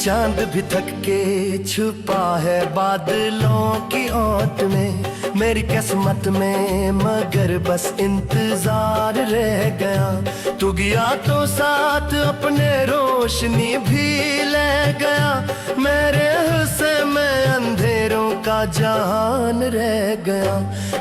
चांद भी थक के छुपा है बादलों की ओट में, मेरी किस्मत में मगर बस इंतजार रह गया। तू गया तो साथ अपने रोशनी भी ले गया, मेरे हुस्न में अंधेरों का जहान रह गया।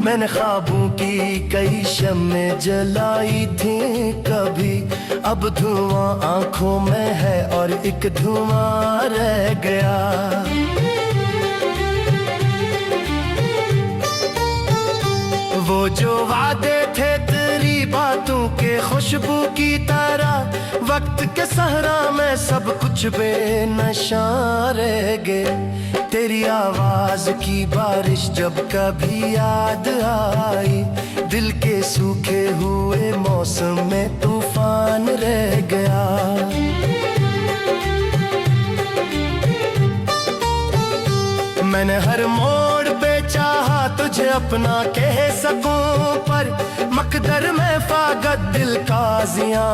मैंने ख्वाबों की कई शम्में जलाई थी कभी, अब धुआं आंखों में है और एक धुआं रह गया। वो जो वादे थे तेरी बातों के खुशबू की तरह, वक्त के सहरा में सब कुछ बेनशा रह गए। तेरी आवाज की बारिश जब कभी याद आई, दिल के सूखे हुए मौसम में तूफान रह गया। मैंने हर मोड़ पे चाहा तुझे अपना कह सकूं, पर मकदर में फागत दिल काजियां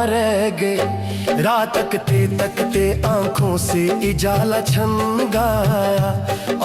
रह गए। रात तकते तकते आंखों से इजाला छन गया,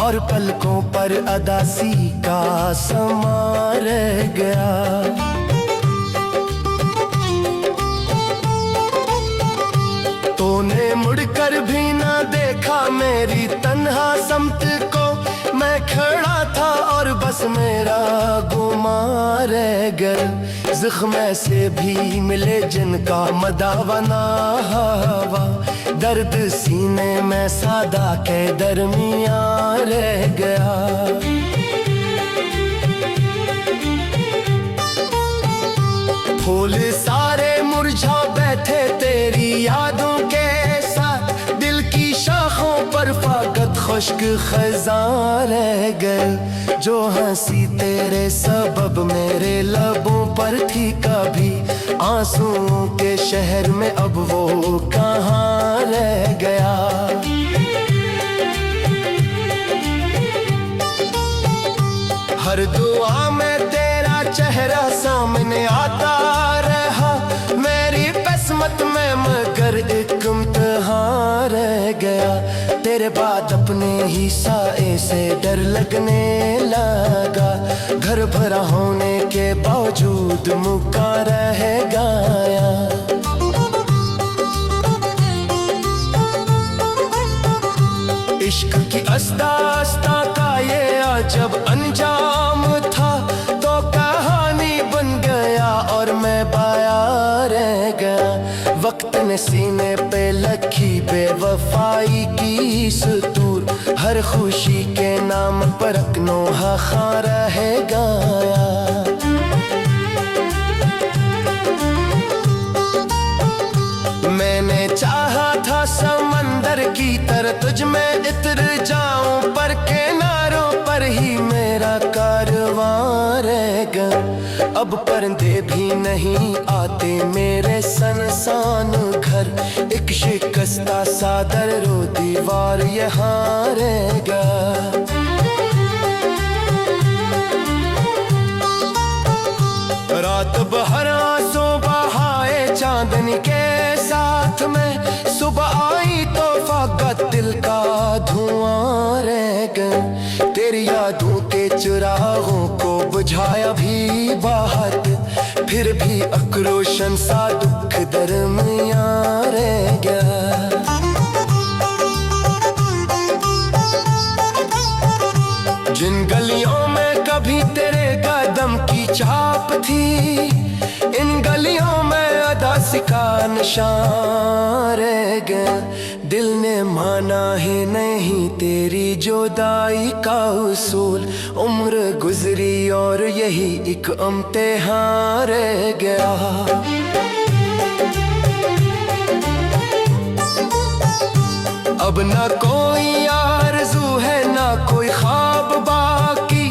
और पलकों पर अदासी का समा रह गया। तूने मुड़कर भी ना देखा मेरी तन्हा समत को, मैं खड़ा था और बस मेरा गुमा रह गया। ज़ख्म से भी मिले जिनका मदावा ना हवा, दर्द सीने में सादा के दरमियां रह गया। फूल सारे मुरझा बैठे तेरी यादों के साथ, दिल की शाखों पर फाकत खुश्क खज़ां रह गए। जो हंसी तेरे सबब मेरे लबों पर थी कभी, आंसुओं के शहर में अब वो कहाँ रह गया। हर दुआ में तेरा चेहरा सामने आता रहा, मेरी किस्मत में मगर एक इम्तिहान रह गया। तेरे बाद अपने ही साए से डर लगने लगा, घर भरा होने के बावजूद मुका रह गया। इश्क की अस्ता का ये अजब अंजाम था, तो कहानी बन गया और मैं बाया रह गया। वक्त ने सीने पे लखी बेवफाई की सुतूर, हर खुशी के नाम पर अकनोहा खा रह गया। मैंने चाहा था समंदर की तरह तुझ में इतर जाऊं, पर किनारों पर ही मेरा कारवां रह गया। अब परिंदे भी नहीं आते मेरे सनसान घर, एक शिकस्ता सादर रो दीवार यहाँ रह गया। रात भर आंसू बहाए चांदनी के साथ में, सुबह आई तो फाकत दिल का धुआं रह गया। तेरी यादों के चिरागों को बुझाया भी बहुत, फिर भी आक्रोशन सा दुख दरमियां रह गया। जिन गलियों में कभी तेरे कदम की छाप थी, इन गलियों में अदासी का निशान रह गया। दिल ने माना है नहीं तेरी जुदाई का उसूल, उम्र गुजरी और यही एक इम्तिहान रह गया। अब ना कोई आरज़ू है ना कोई ख्वाब बाकी,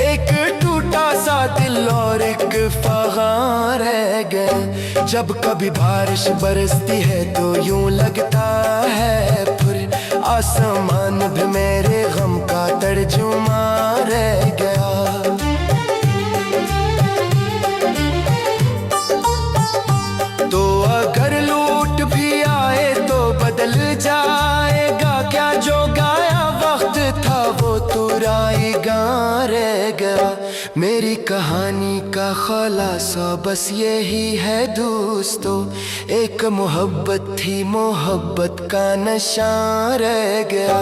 एक टूटा सा दिल और एक फगां रह गए। जब कभी बारिश बरसती है तो यूं लगता है फिर आसमान भी मेरे गम का तर्जुमा रह गया। तो अगर लूट भी आए तो बदल जा मेरी कहानी का खुलासा बस यही है दोस्तों, एक मोहब्बत थी, मोहब्बत का नशा रह गया।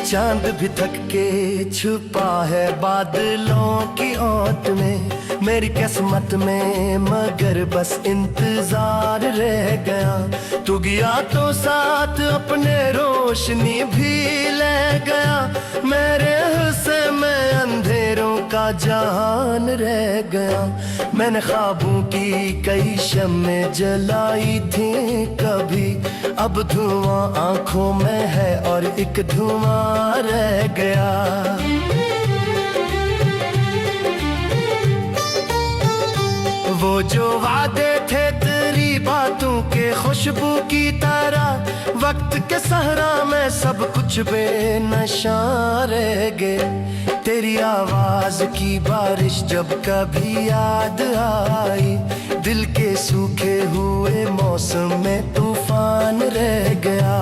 चांद भी थक के छुपा है बादलों की ओट में, मेरी किस्मत में मगर बस इंतजार रह गया। तू गया तो साथ अपने रोशनी भी ले गया, मेरे हिस्से में अंधेरों का जहान रह गया। मैंने ख्वाबों की कई शम्में जलाई थी कभी, अब धुआं आंखों में है और एक धुआं रह गया। वो जो वादे थे तेरी बातों के खुशबू की तरह, वक्त के सहरा में सब कुछ बेनशा रह गए। तेरी आवाज की बारिश जब कभी याद आई, दिल के सूखे हुए मौसम में तूफान रह गया।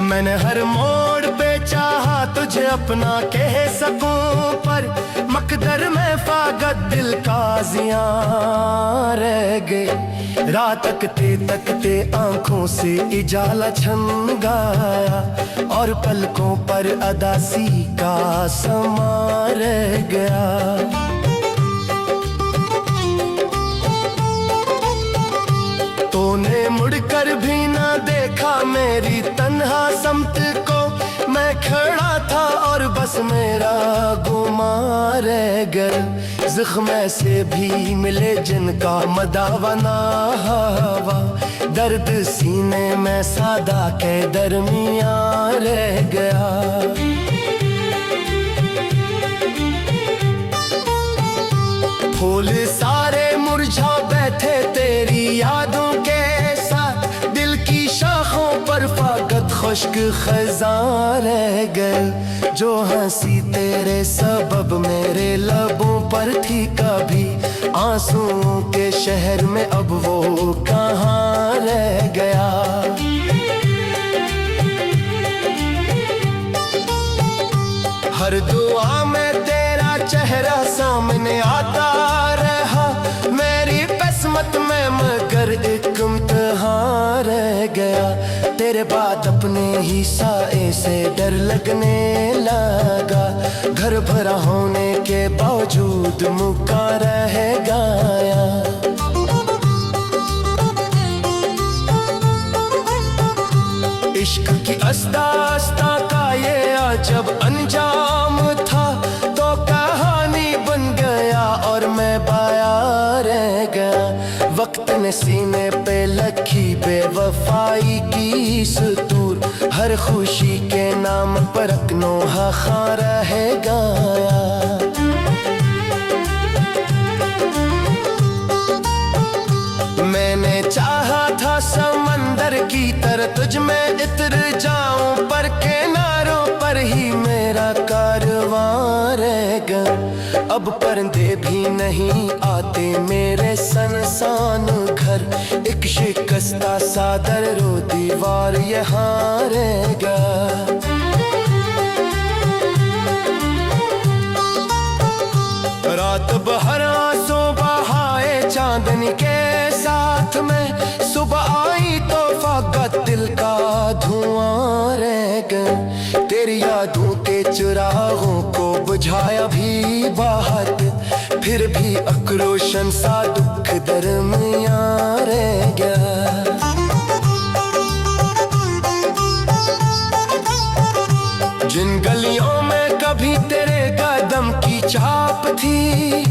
मैंने हर मोड़ पे चाहा तुझे अपना कह सकूं, पर मकदर में फागत दिल का जियां रह गए। रात तकते तकते आंखों से इजाला छन गया, और पलकों पर अदासी का समा रह गया। तूने मुड़कर भी ना देखा मेरी तन्हा समत को, मैं खड़ा था और बस मेरा गुमा रह गया। ज़ख्म से भी मिले जिनका मदावा ना हवा, दर्द सीने में सादा के दरमियां रह गया। फूल सारे मुरझा बैठे तेरी यादों के साथ, दिल की शाखों पर फागत खुश्क खज़ां रह गए। जो हंसी तेरे सबब मेरे लबों पर थी कभी, आंसुओं के शहर में अब वो कहाँ रह गया। हर दुआ में तेरा चेहरा सामने आता रहा, मेरी किस्मत में मगर एक इम्तिहान रह गया। तेरे बाद अपने ही साए से डर लगने लगा, घर भरा होने के बावजूद मुका रह गया। इश्क की अस्ता का ये अजब अंजाम था, तो कहानी बन गया और मैं बाया रह गया। वक्त ने सीने पे लखी बेवफाई की सुतूर, हर खुशी के नाम पर अकनोहा खा रह गया। मैंने चाहा था समंदर की तरह तुझ में इतर जाऊं, पर किनारों पर ही मेरा कारवां रह गया। अब परिंदे भी नहीं आते मेरे सनसान घर, एक शिकस्ता सा दरो दीवार यहाँ रह गया। रात भर आंसू बहाए चांदनी के साथ में, सुबह आई तो फागत दिल का धुआं रह गया। तेरी यादों के चिरागों को बुझाया भी बहुत, फिर भी आक्रोशन सा दुख दरमियां रह गया। जिन गलियों में कभी तेरे कदम की छाप थी,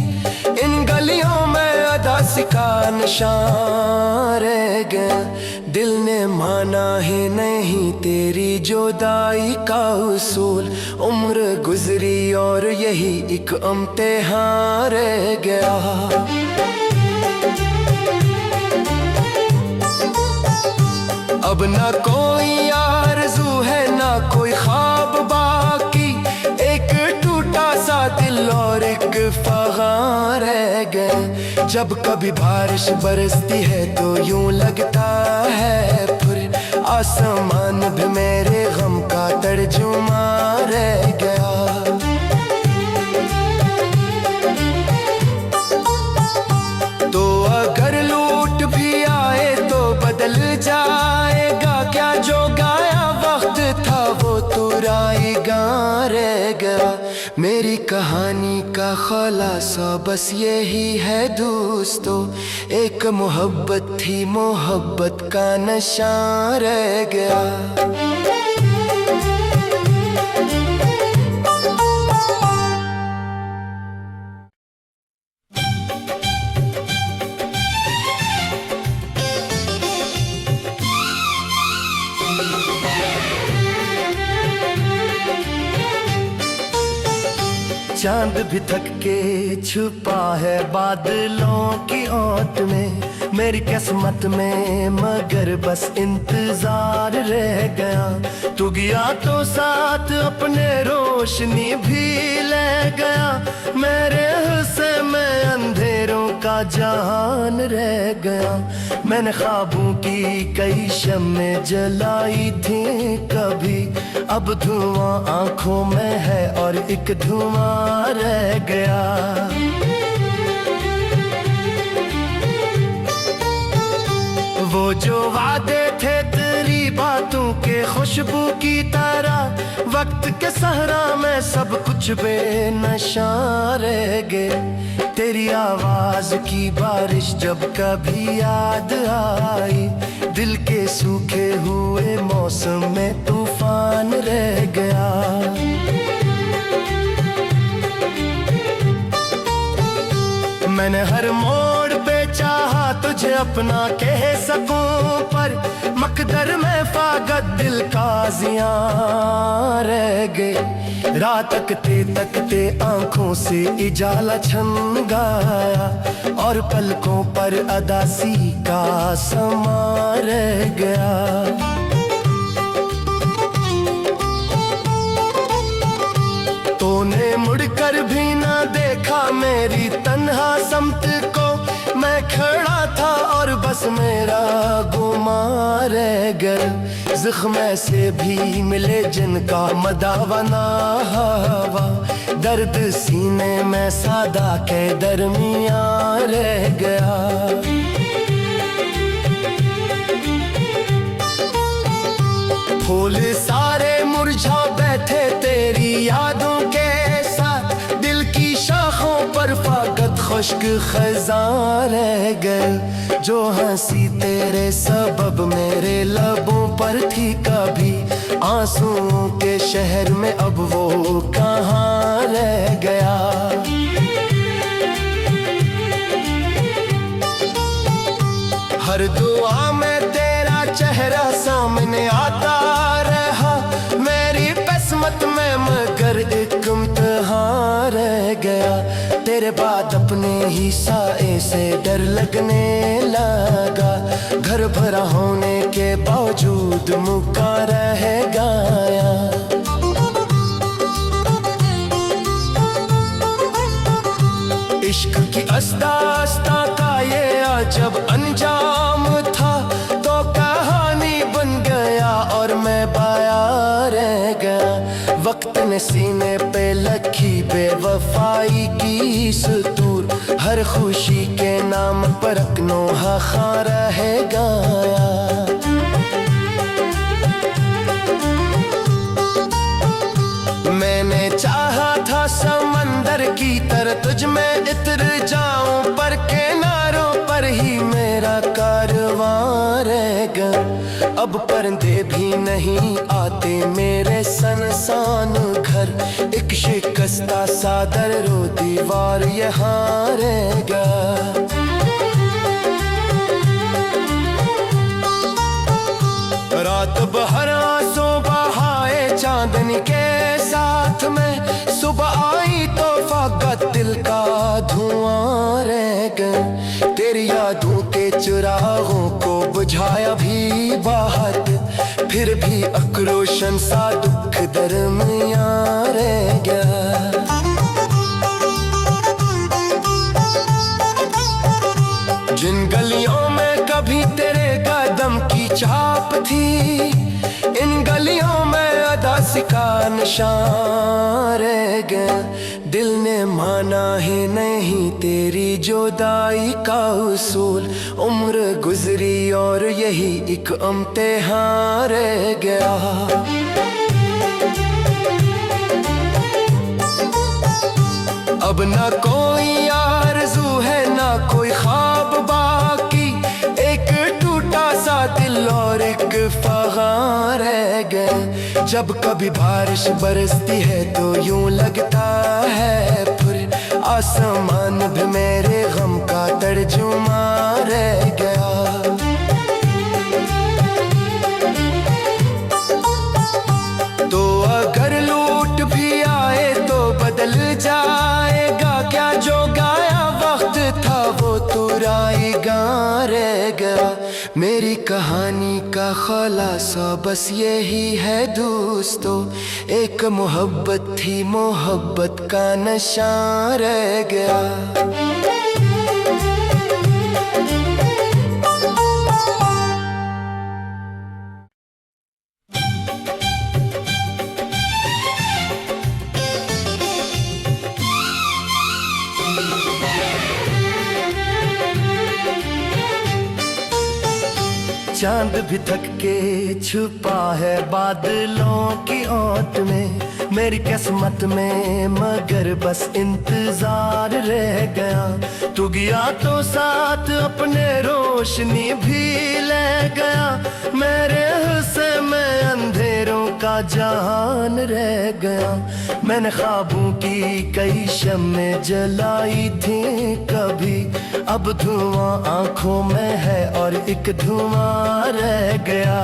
इन गलियों में अदासी का निशान रह गया। दिल ने माना है नहीं तेरी जुदाई का उसूल, उम्र गुजरी और यही एक इम्तिहान रह गया। अब ना कोई आरज़ू है ना कोई ख्वाब बाकी, एक टूटा सा दिल और एक फ़ग़ान रह गए। जब कभी बारिश बरसती है तो यूं लगता है फिर आसमान भी मेरे गम का तर्जुमा रह गया। तो अगर लूट भी आए तो बदल जाएगा क्या, जो गाया वक्त था वो तुराएगा रह गया। मेरी कहानी का खुलासा बस यही है दोस्तों, एक मोहब्बत थी मोहब्बत का नशा रह गया। चांद भी थक के छुपा है बादलों की ओट में, मेरी किस्मत में मगर बस इंतजार रह गया। तू गया तो साथ अपने रोशनी भी ले गया, मेरे हिस्से में अंधेरों का जहान रह गया। मैंने ख्वाबों की कई शम्में जलाई थी कभी, अब धुआं आंखों में है और एक धुआं रह गया। वो जो वादे थे तेरी बातों के खुशबू की तरह, वक्त के सहरा में सब कुछ बेनशा रह गए। तेरी आवाज की बारिश जब कभी याद आई, दिल के सूखे हुए मौसम में तूफान रह गया। मैंने हर मोड़ पे चाहा तुझे अपना कह सकूं, पर मकदर में फागत दिल का जियां रह गए। रात तकते तकते आंखों से इजाला छन गया, और पलकों पर अदासी का समा रह गया। तूने मुड़कर भी ना देखा मेरी तन्हा समत को, मैं खड़ा था और बस मेरा गुमा रह गया। ज़ख्म से भी मिले जिनका मदावा ना हवा, दर्द सीने में सादा के दरमियां रह गया। फूल सारे मुरझा बैठे तेरी यादों के साथ, दिल की शाखों पर फागत खुश्क खज़ां रह गए। जो हंसी तेरे सबब मेरे लबों पर थी कभी, आंसुओं के शहर में अब वो कहाँ रह गया। हर दुआ में तेरा चेहरा सामने आता रहा, मेरी किस्मत में मगर एक इम्तिहान रह गया। तेरे बाद अपने ही साए से डर लगने लगा, घर भरा होने के बावजूद मुका रह गया। इश्क की अस्ता का ये अजब अंजाम था, तो कहानी बन गया और मैं बाया रह गया। वक्त ने सीने पे लखी बेवफाई की सुतूर, हर खुशी के नाम पर अकनोहा खा रह गया। मैंने चाहा था समंदर की तरह तुझ में इतर जाऊं, पर किनारों पर ही मेरा कारवां रह गया। अब परिंदे भी नहीं आते मेरे सनसान घर, एक शिकस्ता सा दरो दीवार यहाँ रह गया। रात भर आंसू बहाए चांदनी के साथ में, सुबह आई तो फागत दिल का धुआं रह गया। तेरी यादों के चिरागों को बुझाया भी बाहर फिर भी आक्रोशन सा दुख दरमियां रह गया। जिन गलियों में कभी तेरे कदम की छाप थी, इन गलियों में अदासी का निशान रह गया। दिल ने माना ही नहीं तेरी जुदाई का उसूल, उम्र गुजरी और यही एक इम्तिहान रह गया। अब ना कोई आरज़ू है ना कोई ख्वाब बाकी, एक टूटा सा दिल और एक फ़ग़ान रह गया। जब कभी बारिश बरसती है तो यूं लगता है फिर आसमान भी मेरे गम का तर्जुमा रह गया। तो अगर लूट भी आए तो बदल जाएगा क्या, जो गाया वक्त था वो तुराएगा रह गया। मेरी कहानी का खुलासा बस यही है दोस्तों, एक मोहब्बत थी मोहब्बत का नशा रह गया। चांद भी थक के छुपा है बादलों की ओट में, मेरी किस्मत में मगर बस इंतजार रह गया। तू गया तो साथ अपने रोशनी भी ले गया, मेरे हिस्से में अंधेरों का जहान रह गया। मैंने ख्वाबों की कई शम्में जलाई थी कभी, अब धुआं आंखों में है और एक धुआं रह गया।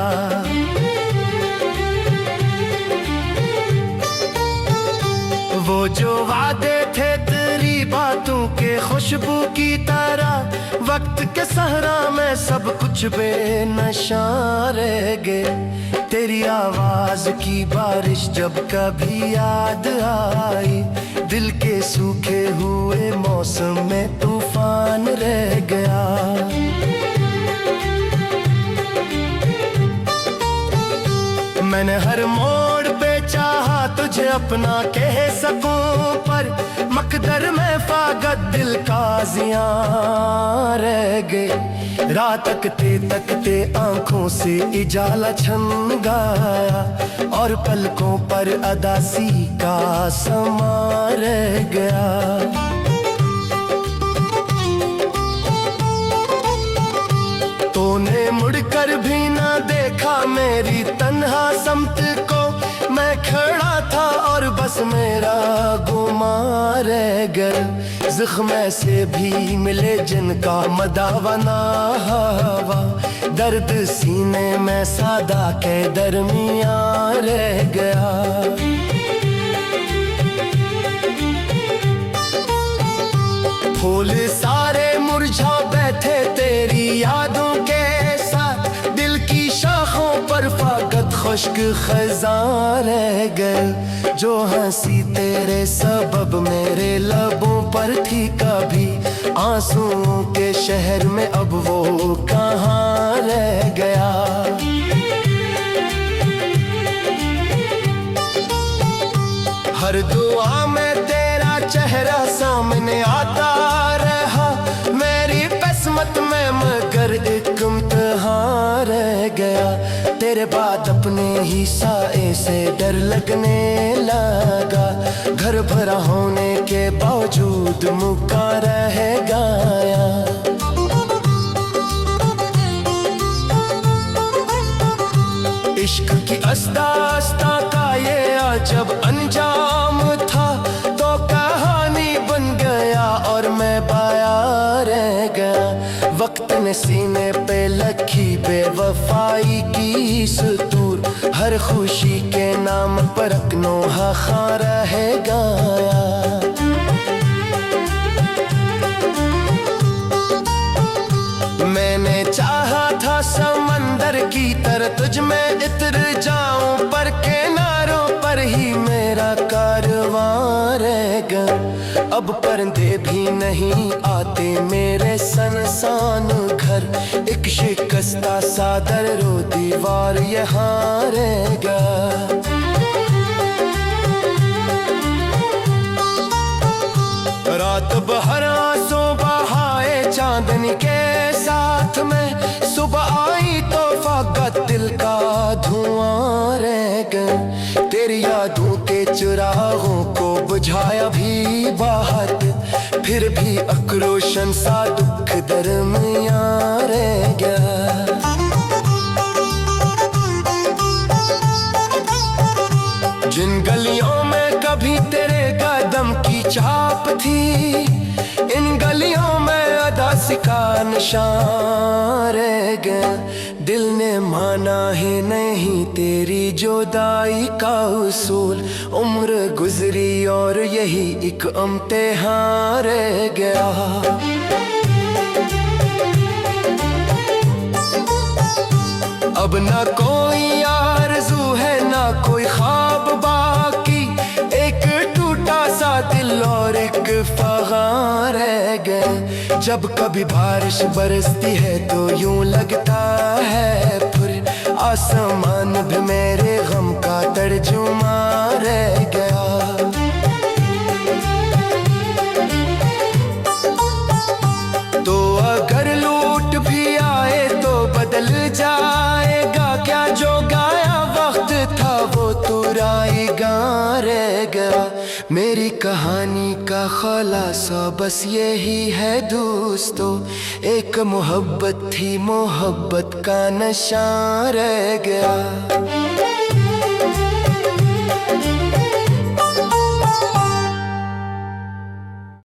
वो जो वादे थे तेरी बातों के खुशबू की तरह, वक्त के सहरा में सब कुछ बेनशा रह गए। तेरी आवाज की बारिश जब कभी याद आई, दिल के सूखे हुए मौसम में तूफान रह गया। मैंने हर मोड़ पे चाहा तुझे अपना कह सकूं, पर मकदर में फागत दिल का जियां रह गए। रात तकते तकते आंखों से इजाला छन गया, और पलकों पर अदासी का समा रह गया। तूने मुड़कर भी ना देखा मेरी तन्हा समत को, मैं खड़ा था और बस मेरा गुमा रह गया। ज़ख्म से भी मिले जिनका मदावा ना हवा, दर्द सीने में सादा के दरमियां रह गया। फूल सारे मुरझा बैठे तेरी यादों के साथ, दिल की शाखों पर फाकत खुश्क खज़ां रह गए। जो हंसी तेरे सबब मेरे लबों पर थी कभी, आंसुओं के शहर में अब वो कहाँ रह गया। हर दुआ में तेरा चेहरा सामने आता रहा, मेरी किस्मत में मगर एक इम्तिहान रह गया। तेरे बाद अपने ही साए से डर लगने लगा, घर भरा होने के बावजूद मुका रह गया। इश्क की अस्ता का ये अजब अंजाम था, तो कहानी बन गया और मैं बाया रह गया। वक्त ने सीने पे लखी बेवफाई की सुतूर, हर खुशी के नाम पर अकनोहा खा रह गया। मैंने चाहा था समंदर की तरह तुझ में इतर जाऊं, पर किनारों पर ही मेरा कारवां रह गया। अब परिंदे भी नहीं आते मेरे सनसान घर, एक शिकस्ता सा दरो दीवार यहाँ रह गया। रात भर आंसू बहाए चांदनी के साथ में, सुबह आई तो फाका दिल का धुआं रह गया। तेरी यादों के चिरागों को बुझाया भी बात, फिर भी आक्रोशन सा दुख दरमियां रह गया। जिन गलियों में कभी तेरे कदम की छाप थी, इन गलियों में अदासी का निशान रह गया। दिल ने माना है नहीं तेरी जुदाई का उसूल, उम्र गुजरी और यही एक इम्तिहान रह गया। अब ना कोई आरज़ू है ना कोई ख्वाब बाकी, एक टूटा सा दिल और एक फगान रह गए। जब कभी बारिश बरसती है तो यूं लगता है फिर आसमान भी मेरे गम का तर्जुमा रह गया। तो अगर लूट भी आए तो बदल जाएगा क्या, जो गाया वक्त था वो तुराएगा रह गया। मेरी कहानी का खुलासा बस यही है दोस्तों, एक मोहब्बत थी मोहब्बत का नशा रह गया।